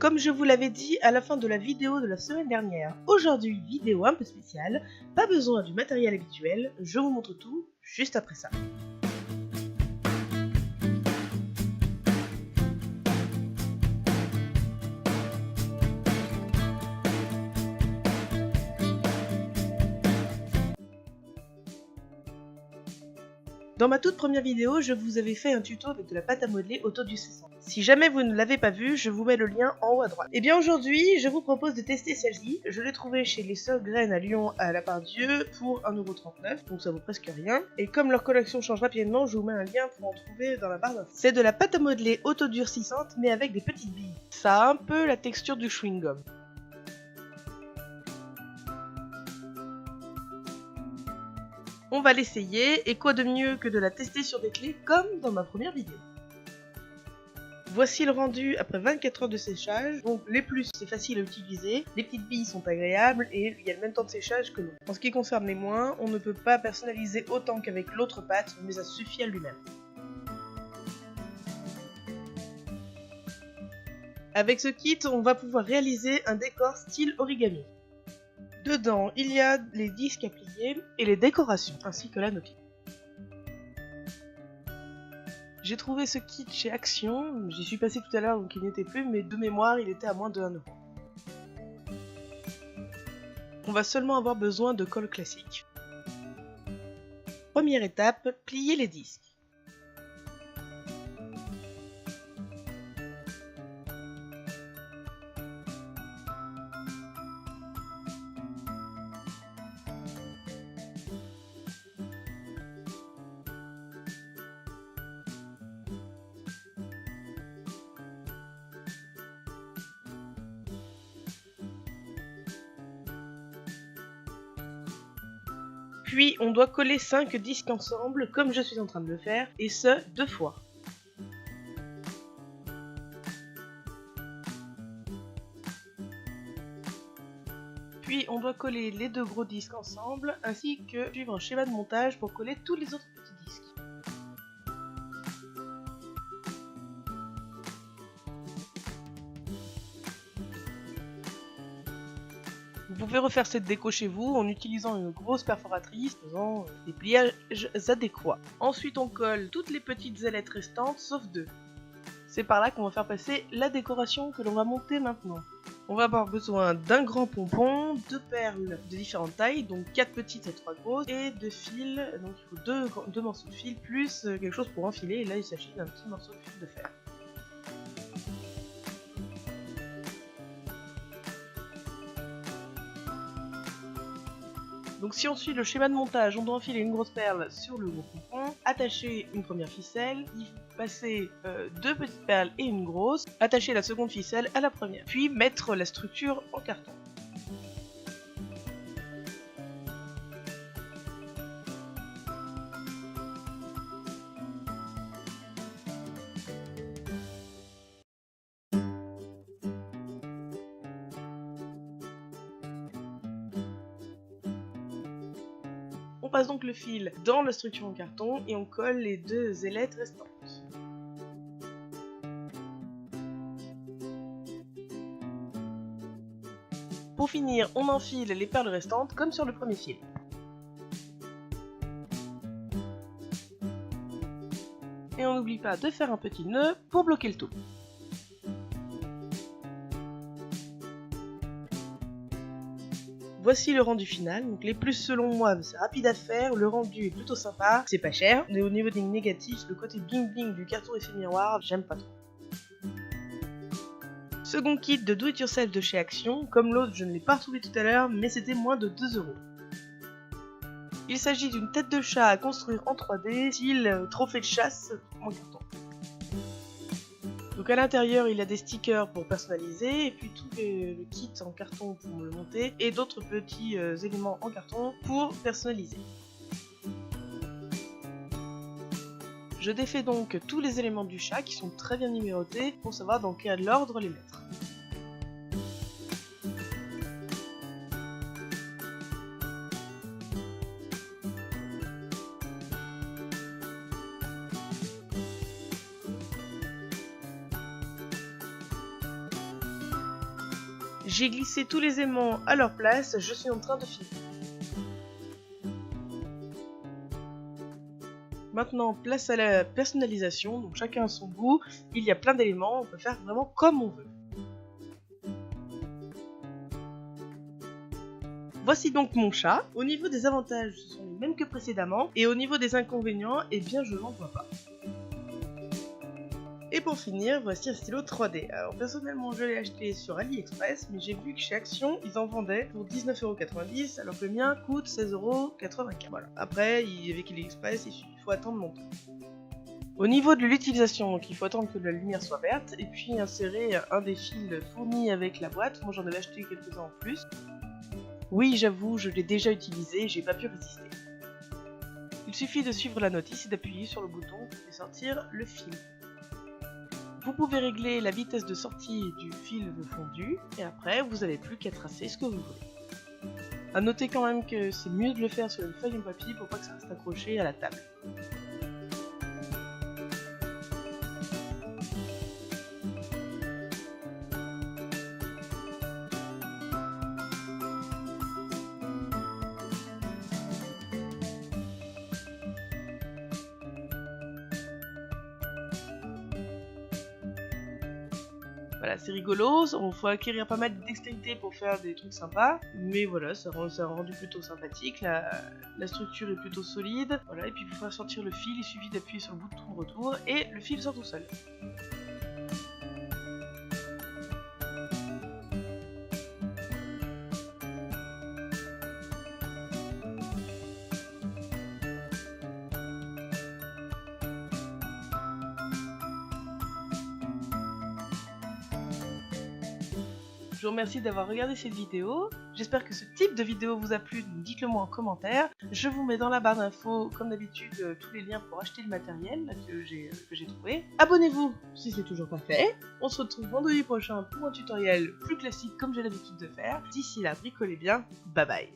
Comme je vous l'avais dit à la fin de la vidéo de la semaine dernière, aujourd'hui vidéo un peu spéciale, pas besoin du matériel habituel, je vous montre tout juste après ça. Dans ma toute première vidéo, je vous avais fait un tuto avec de la pâte à modeler Autodurcissante. Si jamais vous ne l'avez pas vu, je vous mets le lien en haut à droite. Et bien aujourd'hui, je vous propose de tester celle-ci. Je l'ai trouvée chez Les Sœurs Graines à Lyon à la Part-Dieu pour 1,39 €, donc ça vaut presque rien. Et comme leur collection change rapidement, je vous mets un lien pour en trouver dans la barre d'infos. C'est de la pâte à modeler Autodurcissante mais avec des petites billes. Ça a un peu la texture du chewing-gum. On va l'essayer, et quoi de mieux que de la tester sur des clés comme dans ma première vidéo. Voici le rendu après 24 heures de séchage. Donc les plus, c'est facile à utiliser, les petites billes sont agréables et il y a le même temps de séchage que l'autre. En ce qui concerne les moins, on ne peut pas personnaliser autant qu'avec l'autre pâte, mais ça suffit à lui-même. Avec ce kit, on va pouvoir réaliser un décor style origami. Dedans, il y a les disques à plier et les décorations, ainsi que la notice. J'ai trouvé ce kit chez Action, j'y suis passé tout à l'heure donc il n'y était plus, mais de mémoire il était à moins de 1 €. On va seulement avoir besoin de colle classique. Première étape, plier les disques. Puis on doit coller 5 disques ensemble comme je suis en train de le faire, et ce 2 fois. Puis on doit coller les 2 gros disques ensemble, ainsi que suivre un schéma de montage pour coller tous les autres petits disques. Vous pouvez refaire cette déco chez vous en utilisant une grosse perforatrice, faisant des pliages adéquats. Ensuite on colle toutes les petites ailettes restantes, sauf 2. C'est par là qu'on va faire passer la décoration que l'on va monter maintenant. On va avoir besoin d'un grand pompon, 2 perles de différentes tailles, donc 4 petites et 3 grosses, et 2 fils, donc il faut 2 morceaux de fil, plus quelque chose pour enfiler, et là il s'agit d'un petit morceau de fil de fer. Donc si on suit le schéma de montage, on doit enfiler une grosse perle sur le gros pompon, attacher une première ficelle, y passer 2 petites perles et une grosse, attacher la seconde ficelle à la première, puis mettre la structure en carton. On passe donc le fil dans la structure en carton et on colle les 2 ailettes restantes. Pour finir, on enfile les perles restantes comme sur le premier fil. Et on n'oublie pas de faire un petit nœud pour bloquer le tout. Voici le rendu final, donc les plus selon moi c'est rapide à faire, le rendu est plutôt sympa, c'est pas cher, mais au niveau des négatifs, le côté bling bling du carton effet miroir, j'aime pas trop. Second kit de Do It Yourself de chez Action, comme l'autre je ne l'ai pas retrouvé tout à l'heure, mais c'était moins de 2 €. Il s'agit d'une tête de chat à construire en 3D, style trophée de chasse en carton. Donc à l'intérieur il y a des stickers pour personnaliser, et puis tout le kit en carton pour le monter, et d'autres petits éléments en carton pour personnaliser. Je défais donc tous les éléments du chat qui sont très bien numérotés pour savoir dans quel ordre les mettre. J'ai glissé tous les aimants à leur place, je suis en train de filmer. Maintenant, place à la personnalisation, donc chacun a son goût, il y a plein d'éléments, on peut faire vraiment comme on veut. Voici donc mon chat. Au niveau des avantages, ce sont les mêmes que précédemment, et au niveau des inconvénients, eh bien je n'en vois pas. Et pour finir, voici un stylo 3D. Alors personnellement je l'ai acheté sur AliExpress, mais j'ai vu que chez Action ils en vendaient pour 19,90€ alors que le mien coûte 16,84€. Voilà. Après, avec AliExpress, il faut attendre longtemps. Au niveau de l'utilisation, donc il faut attendre que la lumière soit verte, et puis insérer un des fils fournis avec la boîte. Moi j'en avais acheté quelques-uns en plus. Oui, j'avoue, je l'ai déjà utilisé, j'ai pas pu résister. Il suffit de suivre la notice et d'appuyer sur le bouton pour faire sortir le fil. Vous pouvez régler la vitesse de sortie du fil fondu, et après vous n'avez plus qu'à tracer ce que vous voulez. A noter quand même que c'est mieux de le faire sur une feuille en papier pour pas que ça reste accroché à la table. Voilà, c'est rigolo, il faut acquérir pas mal de dextérité pour faire des trucs sympas, mais voilà, ça rend rendu plutôt sympathique, la structure est plutôt solide, voilà, et puis pour faire sortir le fil, il suffit d'appuyer sur le bouton de retour et le fil sort tout seul. Je vous remercie d'avoir regardé cette vidéo. J'espère que ce type de vidéo vous a plu, donc dites-le moi en commentaire. Je vous mets dans la barre d'infos, comme d'habitude, tous les liens pour acheter le matériel là, que j'ai trouvé. Abonnez-vous si c'est toujours pas fait. On se retrouve vendredi prochain pour un tutoriel plus classique comme j'ai l'habitude de faire. D'ici là, bricolez bien. Bye bye.